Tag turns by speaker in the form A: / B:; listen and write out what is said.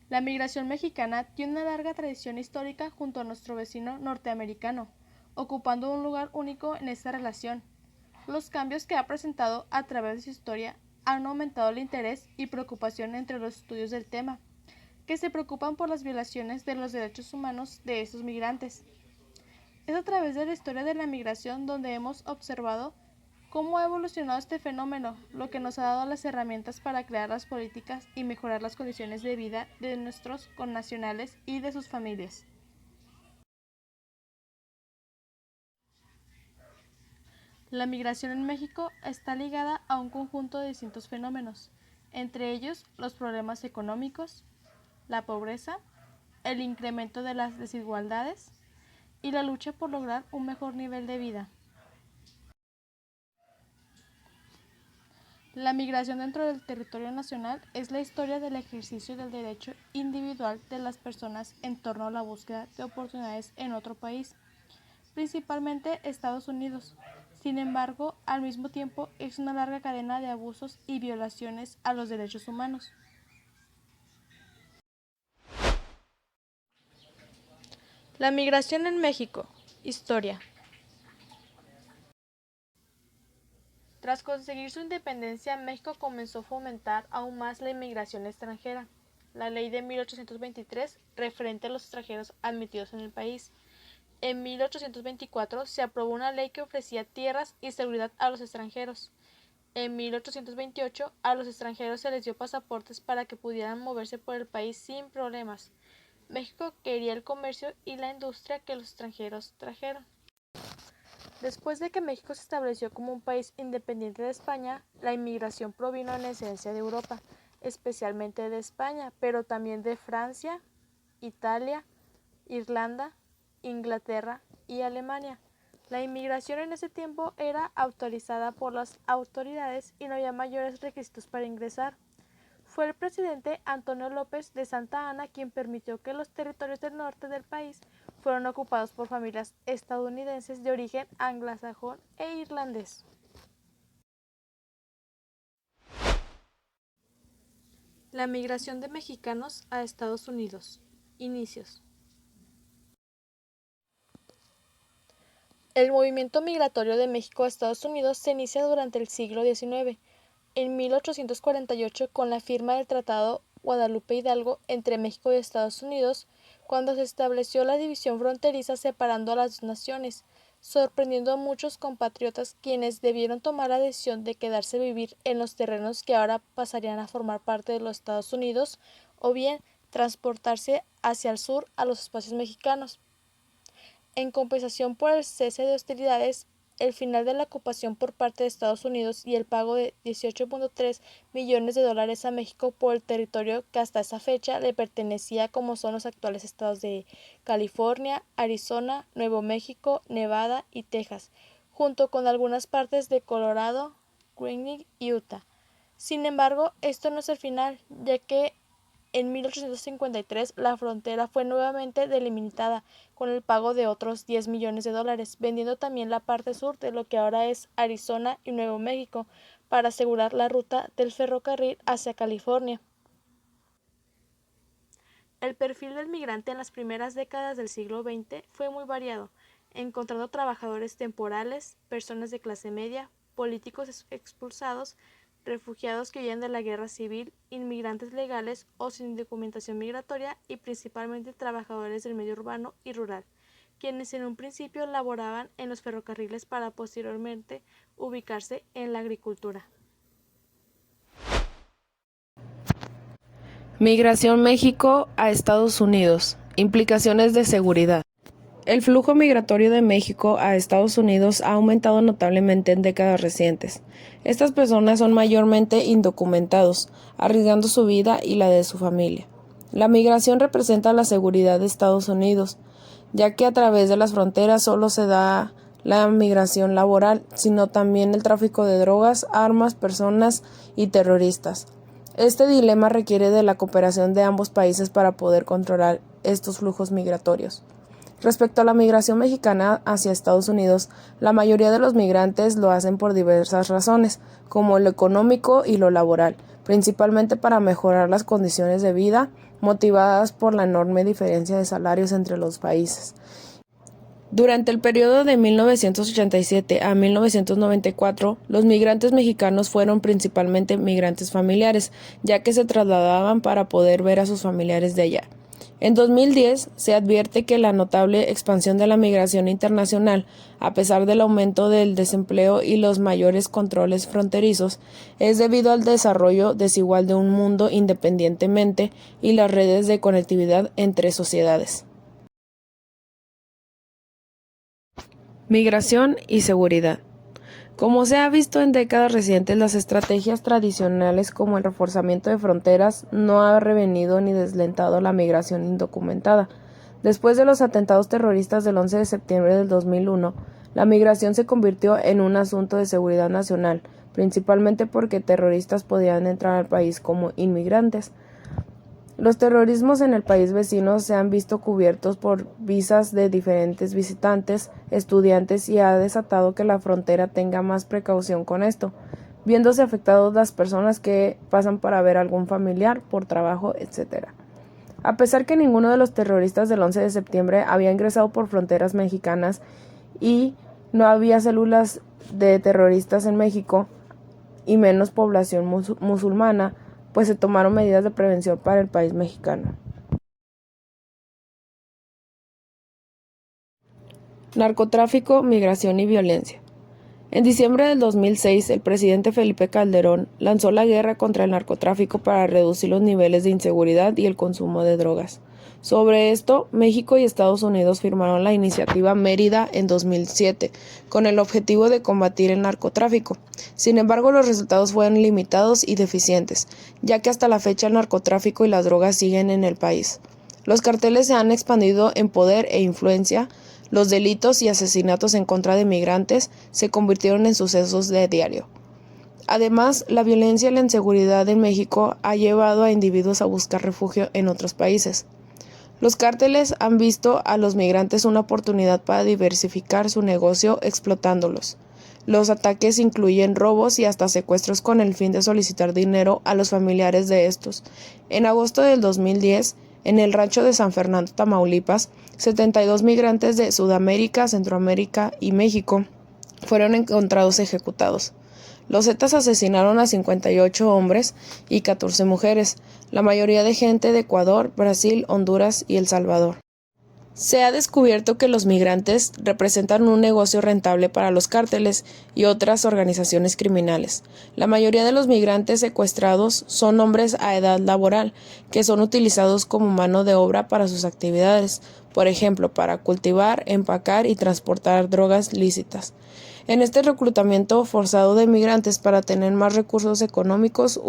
A: La migración mexicana tiene una larga tradición histórica junto a nuestro vecino norteamericano, ocupando un lugar único en esta relación. Los cambios que ha presentado a través de su historia han aumentado el interés y preocupación entre los estudios del tema, que se preocupan por las violaciones de los derechos humanos de estos migrantes. Es a través de la historia de la migración donde hemos observado cómo ha evolucionado este fenómeno, lo que nos ha dado las herramientas para crear las políticas y mejorar las condiciones de vida de nuestros connacionales y de sus familias. La migración en México está ligada a un conjunto de distintos fenómenos, entre ellos los problemas económicos, la pobreza, el incremento de las desigualdades y la lucha por lograr un mejor nivel de vida. La migración dentro del territorio nacional es la historia del ejercicio del derecho individual de las personas en torno a la búsqueda de oportunidades en otro país, principalmente Estados Unidos. Sin embargo, al mismo tiempo es una larga cadena de abusos y violaciones a los derechos humanos. La migración en México. Historia. Tras conseguir su independencia, México comenzó a fomentar aún más la inmigración extranjera. La ley de 1823, referente a los extranjeros admitidos en el país. En 1824 se aprobó una ley que ofrecía tierras y seguridad a los extranjeros. En 1828 a los extranjeros se les dio pasaportes para que pudieran moverse por el país sin problemas. México quería el comercio y la industria que los extranjeros trajeron. Después de que México se estableció como un país independiente de España, la inmigración provino en esencia de Europa, especialmente de España, pero también de Francia, Italia, Irlanda, Inglaterra y Alemania. La inmigración en ese tiempo era autorizada por las autoridades y no había mayores requisitos para ingresar. Fue el presidente Antonio López de Santa Anna quien permitió que los territorios del norte del país fueran ocupados por familias estadounidenses de origen anglosajón e irlandés. La migración de mexicanos a Estados Unidos. Inicios. El movimiento migratorio de México a Estados Unidos se inicia durante el siglo XIX, en 1848 con la firma del Tratado Guadalupe Hidalgo entre México y Estados Unidos, cuando se estableció la división fronteriza separando a las dos naciones, sorprendiendo a muchos compatriotas quienes debieron tomar la decisión de quedarse a vivir en los terrenos que ahora pasarían a formar parte de los Estados Unidos, o bien transportarse hacia el sur a los espacios mexicanos. En compensación por el cese de hostilidades, el final de la ocupación por parte de Estados Unidos y el pago de $18.3 millones a México por el territorio que hasta esa fecha le pertenecía, como son los actuales estados de California, Arizona, Nuevo México, Nevada y Texas, junto con algunas partes de Colorado, Wyoming y Utah. Sin embargo, esto no es el final, ya que en 1853 la frontera fue nuevamente delimitada con el pago de otros $10 millones, vendiendo también la parte sur de lo que ahora es Arizona y Nuevo México para asegurar la ruta del ferrocarril hacia California. El perfil del migrante en las primeras décadas del siglo XX fue muy variado, encontrando trabajadores temporales, personas de clase media, políticos expulsados, refugiados que huían de la guerra civil, inmigrantes legales o sin documentación migratoria y principalmente trabajadores del medio urbano y rural, quienes en un principio laboraban en los ferrocarriles para posteriormente ubicarse en la agricultura.
B: Migración México a Estados Unidos. Implicaciones de seguridad. El flujo migratorio de México a Estados Unidos ha aumentado notablemente en décadas recientes. Estas personas son mayormente indocumentados, arriesgando su vida y la de su familia. La migración representa la seguridad de Estados Unidos, ya que a través de las fronteras solo se da la migración laboral, sino también el tráfico de drogas, armas, personas y terroristas. Este dilema requiere de la cooperación de ambos países para poder controlar estos flujos migratorios. Respecto a la migración mexicana hacia Estados Unidos, la mayoría de los migrantes lo hacen por diversas razones, como lo económico y lo laboral, principalmente para mejorar las condiciones de vida, motivadas por la enorme diferencia de salarios entre los países. Durante el periodo de 1987 a 1994, los migrantes mexicanos fueron principalmente migrantes familiares, ya que se trasladaban para poder ver a sus familiares de allá. En 2010 se advierte que la notable expansión de la migración internacional, a pesar del aumento del desempleo y los mayores controles fronterizos, es debido al desarrollo desigual de un mundo independientemente y las redes de conectividad entre sociedades. Migración y seguridad. Como se ha visto en décadas recientes, las estrategias tradicionales como el reforzamiento de fronteras no ha prevenido ni deslentado la migración indocumentada. Después de los atentados terroristas del 11 de septiembre del 2001, la migración se convirtió en un asunto de seguridad nacional, principalmente porque terroristas podían entrar al país como inmigrantes. Los terrorismos en el país vecino se han visto cubiertos por visas de diferentes visitantes, estudiantes y ha desatado que la frontera tenga más precaución con esto, viéndose afectados las personas que pasan para ver a algún familiar, por trabajo, etc. A pesar que ninguno de los terroristas del 11 de septiembre había ingresado por fronteras mexicanas y no había células de terroristas en México y menos población musulmana, pues se tomaron medidas de prevención para el país mexicano. Narcotráfico, migración y violencia. En diciembre del 2006, el presidente Felipe Calderón lanzó la guerra contra el narcotráfico para reducir los niveles de inseguridad y el consumo de drogas. Sobre esto, México y Estados Unidos firmaron la iniciativa Mérida en 2007, con el objetivo de combatir el narcotráfico. Sin embargo, los resultados fueron limitados y deficientes, ya que hasta la fecha el narcotráfico y las drogas siguen en el país. Los carteles se han expandido en poder e influencia. Los delitos y asesinatos en contra de migrantes se convirtieron en sucesos de diario. Además, la violencia y la inseguridad en México ha llevado a individuos a buscar refugio en otros países. Los cárteles han visto a los migrantes una oportunidad para diversificar su negocio explotándolos. Los ataques incluyen robos y hasta secuestros con el fin de solicitar dinero a los familiares de estos. En agosto del 2010, en el rancho de San Fernando, Tamaulipas, 72 migrantes de Sudamérica, Centroamérica y México fueron encontrados ejecutados. Los Zetas asesinaron a 58 hombres y 14 mujeres, la mayoría de gente de Ecuador, Brasil, Honduras y El Salvador. Se ha descubierto que los migrantes representan un negocio rentable para los cárteles y otras organizaciones criminales. La mayoría de los migrantes secuestrados son hombres a edad laboral, que son utilizados como mano de obra para sus actividades, por ejemplo, para cultivar, empacar y transportar drogas lícitas. En este reclutamiento forzado de migrantes para tener más recursos económicos,